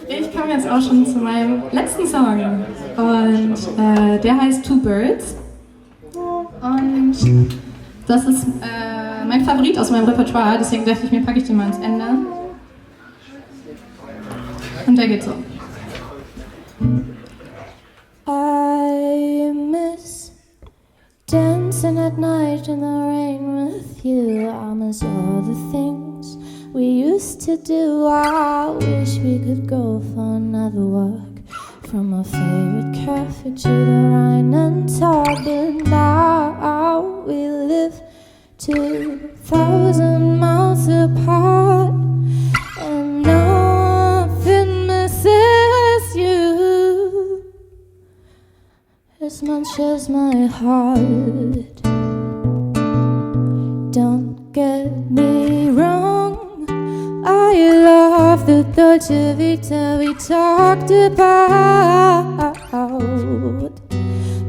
Ich komme jetzt auch schon zu meinem letzten Song und der heißt Two Birds und das ist mein Favorit aus meinem Repertoire, deswegen dachte ich mir, packe ich den mal ans Ende und der geht so. I miss dancing at night in the rain with you. I miss all the things we used to do. I wish we could go for another walk from our favorite cafe to the Rhine and talk. But now we live 2,000 miles apart, and nothing misses you as much as my heart. Don't get me wrong, I love the Dolce Vita we talked about,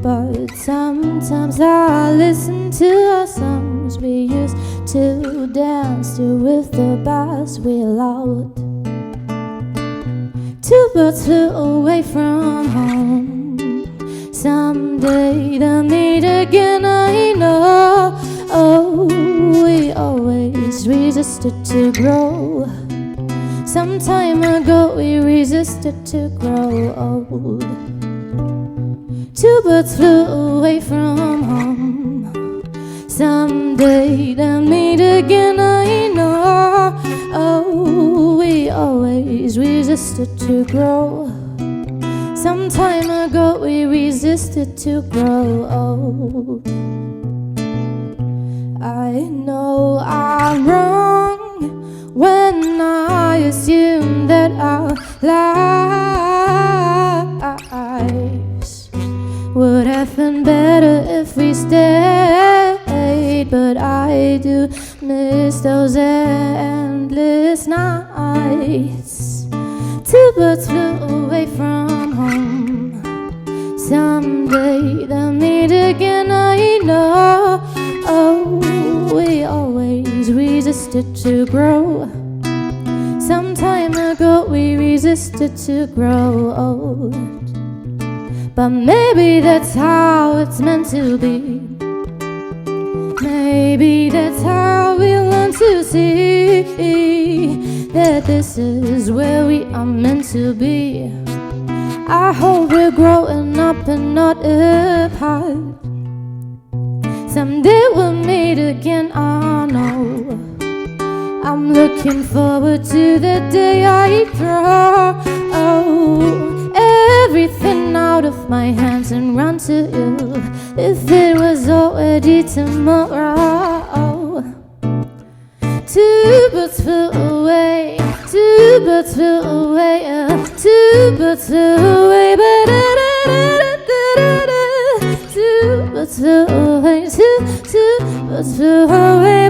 but sometimes I listen to our songs we used to dance to with the bass we loved. Two birds flew away from home. Someday they'll meet again, I know. Oh, we always resisted to grow. Some time ago we resisted to grow old. Two birds flew away from home. Someday they'll meet again, I know. Oh, we always resisted to grow. Some time ago we resisted to grow old. I know I'm wrong when I assume that our lives would have been better if we stayed. But I do miss those endless nights. Two birds flew away from home. Someday they'll meet again, I know. Oh, we always resisted to grow. Some time ago we resisted to grow old. But maybe that's how it's meant to be. Maybe that's how we learn to see that this is where we are meant to be. I hope we're growing up and not apart. Someday we'll meet again, I know. I'm looking forward to the day I throw everything out of my hands and run to you. If it was already tomorrow. Two birds flew away, two birds flew away, two birds flew away, two birds flew away, two birds flew away,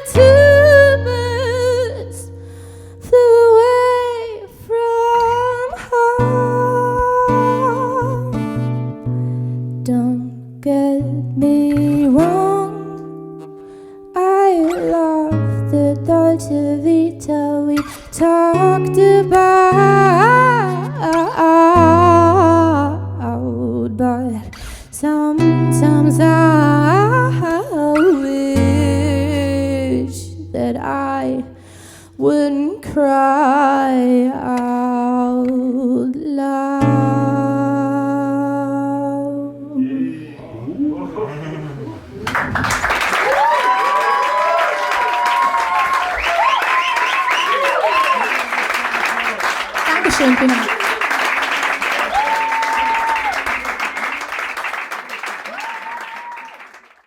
two birds flew away from home. Don't get me wrong, I love the Dolce Vita we talked about, but sometimes I wish that I wouldn't cry out loud. Dankeschön, Timo.